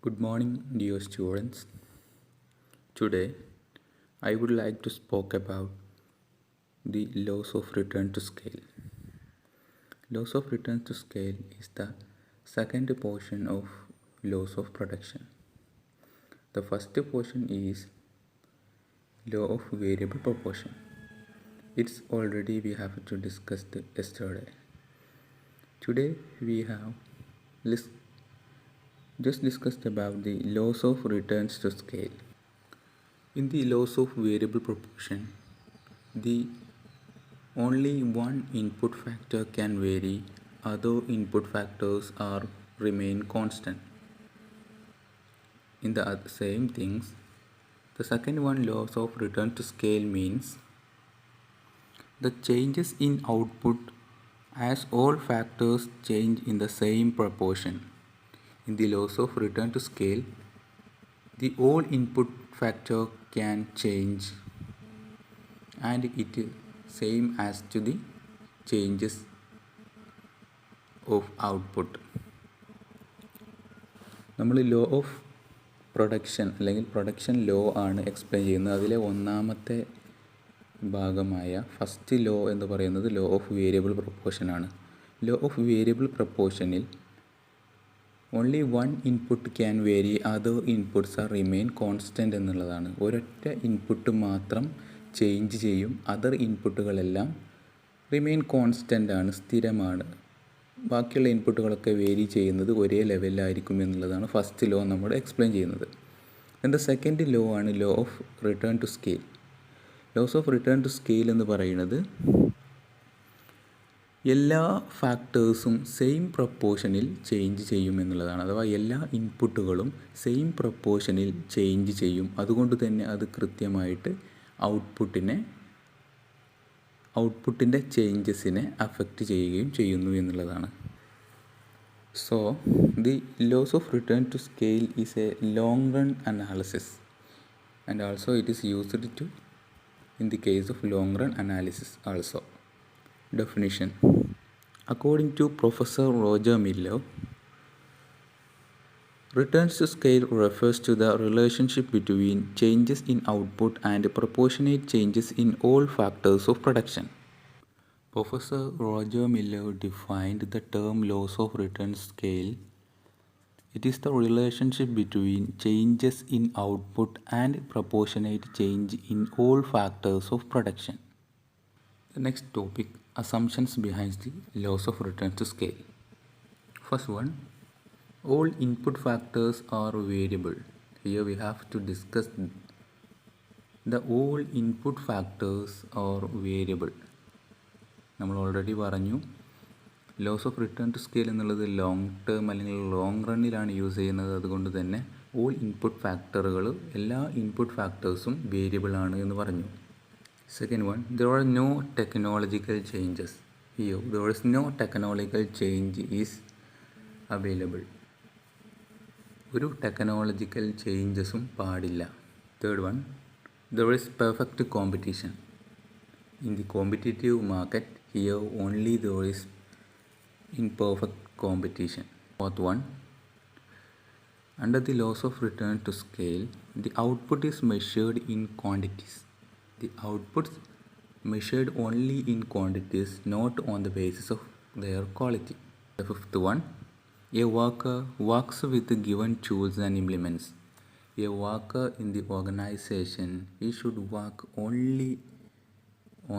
Good morning, dear students. Today, I would like to speak about the laws of return to scale. Laws of return to scale is the second portion of laws of production. The first portion is law of variable proportion. It's already we have to discuss yesterday. Today we have just discussed about the laws of returns to scale. In the laws of variable proportion, the only one input factor can vary, other input factors are remain constant. In the same things, the second one laws of return to scale means the changes in output as all factors change in the same proportion. In the laws of return to scale, the all input factor can change and it is same as to the changes of output. നമ്മൾ law of production അല്ലെങ്കിൽ production law ആണ് explain ചെയ്യുന്നത്. അതിലെ ഒന്നാമത്തെ ഭാഗമായ first law എന്ന് പറയുന്നത് law of variable പ്രൊപ്പോർഷനാണ്. ലോ ഓഫ് വേരിയബിൾ പ്രൊപ്പോർഷനിൽ only one input can vary, other inputs are remain constant എന്നുള്ളതാണ്. ഒരൊറ്റ ഇൻപുട്ട് മാത്രം ചേഞ്ച് ചെയ്യും, അതർ ഇൻപുട്ടുകളെല്ലാം റിമെയിൻ കോൺസ്റ്റൻ്റ് ആണ്, സ്ഥിരമാണ്. ബാക്കിയുള്ള ഇൻപുട്ടുകളൊക്കെ വേരി ചെയ്യുന്നത് ഒരേ ലെവലിലായിരിക്കും എന്നുള്ളതാണ് ഫസ്റ്റ് ലോ നമ്മൾ എക്സ്പ്ലെയിൻ ചെയ്യുന്നത്. ദെൻ ദ സെക്കൻഡ് ലോ ആണ് law of return to scale. Laws of return to scale എന്ന് പറയുന്നത് എല്ലാ ഫാക്ടേഴ്സും സെയിം പ്രൊപ്പോർഷനിൽ ചേഞ്ച് ചെയ്യും എന്നുള്ളതാണ്. അഥവാ എല്ലാ ഇൻപുട്ടുകളും സെയിം പ്രൊപ്പോർഷനിൽ ചേഞ്ച് ചെയ്യും. അതുകൊണ്ട് തന്നെ അത് കൃത്യമായിട്ട് ഔട്ട്പുട്ടിൻ്റെ ചേഞ്ചസിനെ അഫക്റ്റ് ചെയ്യുകയും ചെയ്യുന്നു എന്നുള്ളതാണ്. So the laws of return to scale is a long run analysis and also it is used to in the case of long run analysis also. Definition: according to Professor Roger Miller, returns to scale refers to the relationship between changes in output and proportionate changes in all factors of production. Professor Roger Miller defined the term loss of return scale. It is the relationship between changes in output and proportionate change in all factors of production. The next topic, assumptions behind the laws of return to scale. First one, all input factors are variable. Here we have to discuss the all input factors are variable. നമ്മൾ already പറഞ്ഞു laws of return to scale എന്നുള്ളത് long term അല്ലെങ്കിൽ long റണ്ണിലാണ് use ചെയ്യുന്നത്. അതുകൊണ്ട് തന്നെ all input ഫാക്ടറുകൾ, എല്ലാ input ഫാക്ടേഴ്സും variable ആണ് എന്ന് പറഞ്ഞു. Second one, there are no technological changes. Here there is no technological change is available. ഒരു ടെക്നോളജിക്കൽ ചേഞ്ചസും പാടില്ല. Third one, there is perfect competition. In the competitive market here only there is imperfect competition. Fourth one, under the laws of return to scale, the output is measured in quantities. The outputs measured only in quantities, not on the basis of their quality. The fifth one, a worker works with given tools and implements. A worker in the organization, he should work only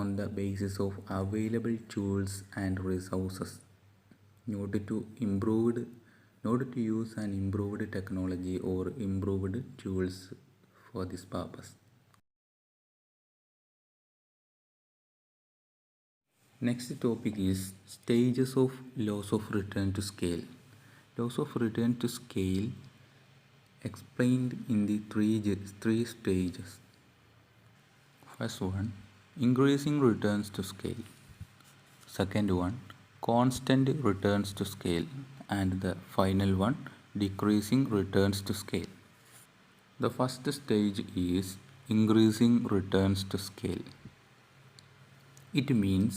on the basis of available tools and resources, not to use an improved technology or improved tools for this purpose. Next topic is stages of loss of return to scale. Loss of return to scale explained in the three stages. First one, increasing returns to scale. Second one, constant returns to scale, and the final one, decreasing returns to scale. The first stage is increasing returns to scale. It means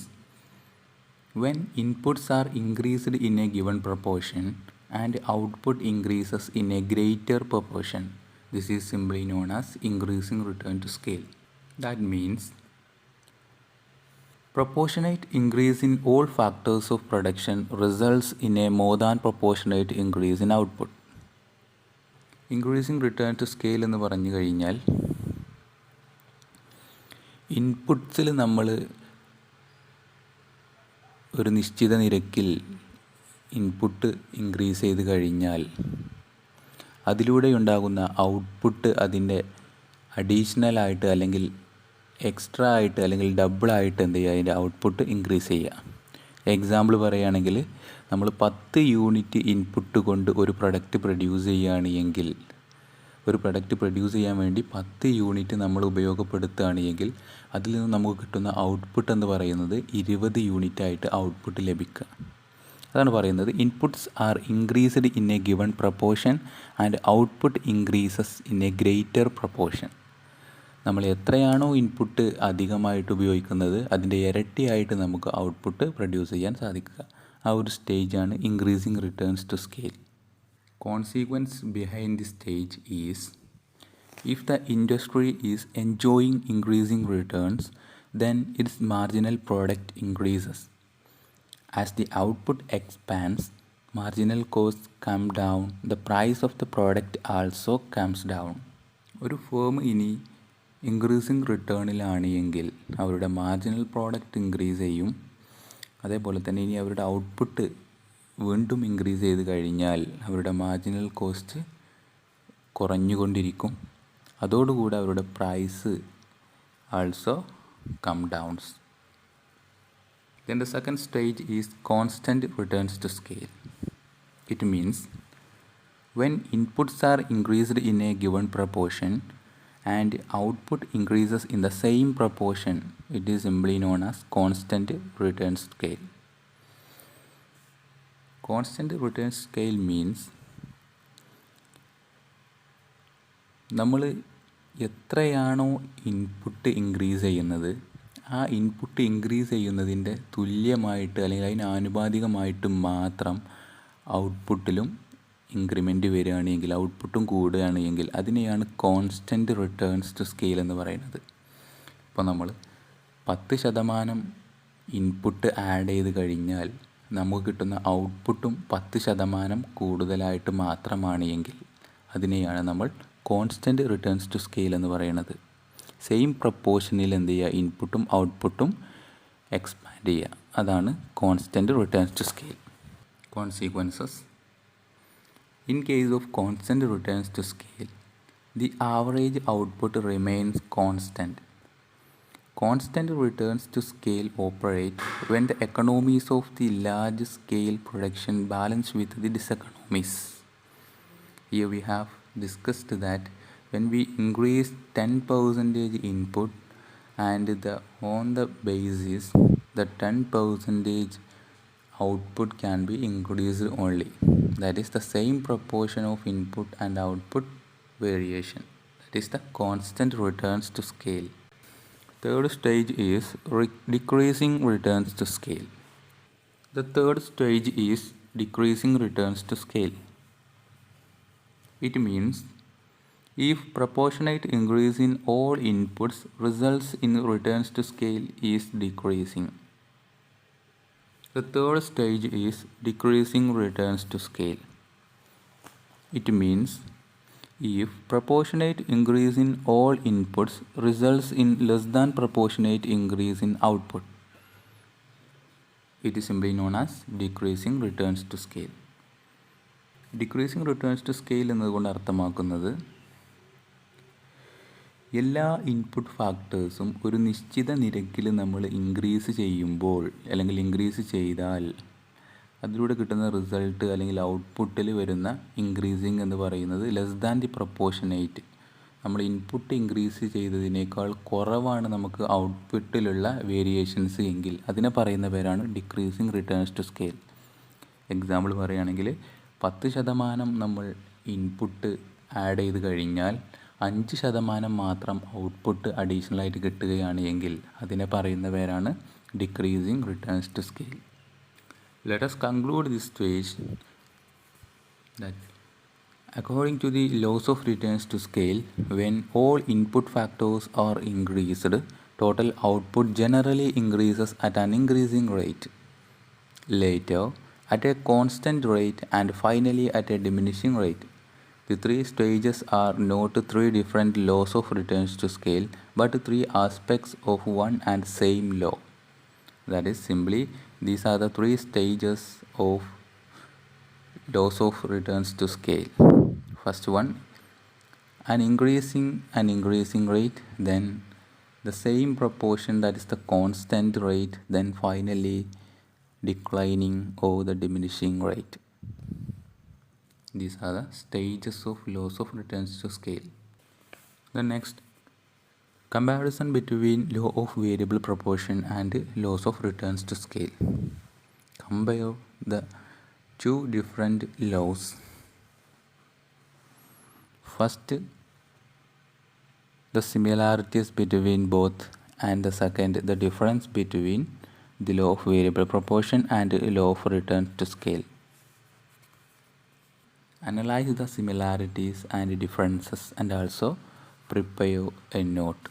when inputs are increased in a given proportion and output increases in a greater proportion. This is simply known as increasing return to scale. That means proportionate increase in all factors of production results in a more than proportionate increase in output. Increasing return to scale എന്ന് പറഞ്ഞു കഴിഞ്ഞാൽ ഇൻപുട്സിൽ നമ്മൾ ഒരു നിശ്ചിത നിരക്കിൽ input increase ചെയ്ത് കഴിഞ്ഞാൽ അതിലൂടെ ഉണ്ടാകുന്ന ഔട്ട്പുട്ട് അതിൻ്റെ അഡീഷണലായിട്ട് അല്ലെങ്കിൽ എക്സ്ട്രാ ആയിട്ട് അല്ലെങ്കിൽ ഡബിളായിട്ട് എന്ത് ചെയ്യുക, അതിൻ്റെ ഔട്ട്പുട്ട് ഇൻക്രീസ് ചെയ്യുക. എക്സാമ്പിൾ പറയുകയാണെങ്കിൽ നമ്മൾ 10 യൂണിറ്റ് ഇൻപുട്ട് കൊണ്ട് ഒരു പ്രൊഡക്റ്റ് പ്രൊഡ്യൂസ് ചെയ്യുകയാണ് എങ്കിൽ, ഒരു പ്രൊഡക്റ്റ് പ്രൊഡ്യൂസ് ചെയ്യാൻ വേണ്ടി 10 യൂണിറ്റ് നമ്മൾ ഉപയോഗപ്പെടുത്തുകയാണ് എങ്കിൽ അതിൽ നിന്ന് നമുക്ക് കിട്ടുന്ന ഔട്ട്പുട്ട് എന്ന് പറയുന്നത് 20 യൂണിറ്റായിട്ട് ഔട്ട്പുട്ട് ലഭിക്കുക. അതാണ് പറയുന്നത് inputs R increased in A given proportion and output increases in A greater proportion. നമ്മൾ എത്രയാണോ ഇൻപുട്ട് അധികമായിട്ട് ഉപയോഗിക്കുന്നത് അതിൻ്റെ ഇരട്ടിയായിട്ട് നമുക്ക് ഔട്ട്പുട്ട് പ്രൊഡ്യൂസ് ചെയ്യാൻ സാധിക്കുക. ആ ഒരു സ്റ്റേജാണ് increasing returns to scale. Consequence behind the stage is if the industry is enjoying increasing returns, then its marginal product increases. As the output expands, marginal costs come down, the price of the product also comes down. ഒരു firm ഇനി increasing റിട്ടേണിലാണ് എങ്കിൽ അവരുടെ marginal product increase ചെയ്യും. അതേപോലെ തന്നെ ഇനി അവരുടെ output വീണ്ടും ഇൻക്രീസ് ചെയ്ത് കഴിഞ്ഞാൽ അവരുടെ മാർജിനൽ കോസ്റ്റ് കുറഞ്ഞുകൊണ്ടിരിക്കും. അതോടുകൂടി അവരുടെ price also come downs. Then the second stage is constant returns to scale. It means when inputs are increased in a given proportion and output increases in the same proportion, it is simply known as constant return scale. Constant return scale means നമ്മൾ എത്രയാണോ input increase ചെയ്യുന്നത് ആ input increase ചെയ്യുന്നതിൻ്റെ തുല്യമായിട്ട് അല്ലെങ്കിൽ അതിന് ആനുപാതികമായിട്ട് മാത്രം ഔട്ട്പുട്ടിലും increment വരികയാണെങ്കിൽ, ഔട്ട്പുട്ടും കൂടുകയാണെങ്കിൽ അതിനെയാണ് കോൺസ്റ്റൻറ്റ് റിട്ടേൺസ് ടു സ്കെയിൽ എന്ന് പറയുന്നത്. ഇപ്പോൾ നമ്മൾ 10% ഇൻപുട്ട് ആഡ് ചെയ്ത് കഴിഞ്ഞാൽ നമുക്ക് കിട്ടുന്ന ഔട്ട്പുട്ടും 10% കൂടുതലായിട്ട് മാത്രമാണ് എങ്കിൽ അതിനെയാണ് നമ്മൾ കോൺസ്റ്റൻറ്റ് റിട്ടേൺസ് ടു സ്കെയിൽ എന്ന് പറയുന്നത്. സെയിം പ്രപ്പോർഷനിൽ എന്ത് ചെയ്യുക, ഇൻപുട്ടും ഔട്ട്പുട്ടും എക്സ്പാൻഡ് ചെയ്യുക. അതാണ് constant returns to scale. Consequences in case of constant returns to scale, the average output remains constant. Constant returns to scale operate when the economies of the large scale production balance with the diseconomies. Here we have discussed that when we increase 10% input and on the basis the 10% output can be increased only. That is the same proportion of input and output variation. That is the constant returns to scale. Third stage is decreasing returns to scale. The third stage is decreasing returns to scale. It means if proportionate increase in all inputs results in returns to scale is decreasing. The third stage is decreasing returns to scale. It means if proportionate increase in all inputs results in less than proportionate increase in output, it is simply known as decreasing returns to scale. Decreasing returns to scale എന്നതുകൊണ്ട് അർത്ഥമാക്കുന്നത് എല്ലാ input ഫാക്ടേഴ്സും ഒരു നിശ്ചിത നിരക്കിൽ നമ്മൾ increase ചെയ്യുമ്പോൾ അല്ലെങ്കിൽ increase ചെയ്താൽ അതിലൂടെ കിട്ടുന്ന റിസൾട്ട് അല്ലെങ്കിൽ ഔട്ട്പുട്ടിൽ വരുന്ന ഇൻക്രീസിങ് എന്ന് പറയുന്നത് ലെസ് ദാൻ ദി പ്രൊപ്പോർഷനേറ്റ്. നമ്മൾ ഇൻപുട്ട് ഇൻക്രീസ് ചെയ്തതിനേക്കാൾ കുറവാണ് നമുക്ക് ഔട്ട്പുട്ടിലുള്ള വേരിയേഷൻസ് എങ്കിൽ അതിനെ പറയുന്ന പേരാണ് decreasing returns to scale. Example പറയുകയാണെങ്കിൽ 10% നമ്മൾ ഇൻപുട്ട് ആഡ് ചെയ്ത് കഴിഞ്ഞാൽ 5% മാത്രം ഔട്ട്പുട്ട് അഡീഷണലായിട്ട് കിട്ടുകയാണ് എങ്കിൽ അതിനെ പറയുന്ന പേരാണ് decreasing returns to scale. Let us conclude this stage That according to the laws of returns to scale, when all input factors are increased, total output generally increases at an increasing rate. Later, at a constant rate, and finally at a diminishing rate. The three stages are not three different laws of returns to scale, but three aspects of one and same law. That is simply, these are the three stages of laws of returns to scale. First one, an increasing rate, then the same proportion, that is the constant rate, then finally declining or the diminishing rate. These are the stages of laws of returns to scale. The next, comparison between law of variable proportion and laws of returns to scale. Compare the two different laws. First, the similarities between both, and the second, the difference between the law of variable proportion and the law of return to scale. Analyze the similarities and differences and also prepare a note.